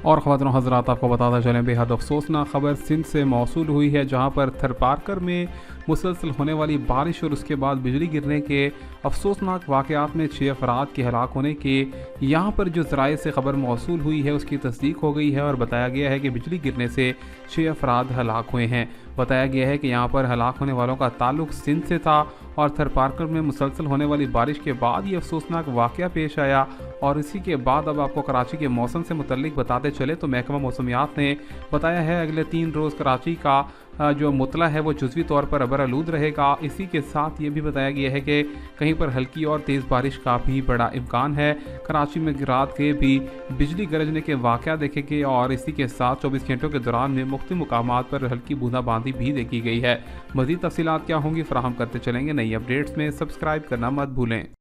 اور ख़वातीन और हज़रात, आपको बताता चलें बेहद अफसोसनाक ख़बर सिंध से मौसूल हुई है, जहां पर थरपारकर में मुसलसल होने वाली बारिश और उसके बाद बिजली गिरने के अफसोसनाक वाक़यात में 6 अफराद के हलाक होने के यहाँ पर जो ज़राए से ख़बर मौसूल हुई है उसकी तस्दीक हो गई है और बताया गया है कि बिजली गिरने से 6 अफराद हलाक हुए हैं। बताया गया है कि यहाँ पर हलाक होने वालों का ताल्लुक सिंध से था और थरपारकर में मुसलसल होने वाली बारिश के बाद ये अफसोसनाक वाक़या पेश आया। और इसी के बाद अब आपको कराची के मौसम से मुतल्लिक बताते चले तो महकमा मौसमियात ने बताया है अगले 3 रोज़ कराची का जो मुतला है वो जुज़वी तौर पर अबरआलूद रहेगा। इसी के साथ ये भी बताया गया है कि कहीं पर हल्की और तेज़ बारिश का भी बड़ा इम्कान है। कराची में रात के भी बिजली गरजने के वाक़या देखे गए और इसी के साथ 24 घंटों के दौरान में मुख्तलिफ मुकामात पर हल्की बूंदाबांदी भी देखी गई है। मज़ीद तफ़सीलात क्या होंगी फराहम करते चलेंगे। नई अपडेट्स में सब्सक्राइब करना मत भूलें।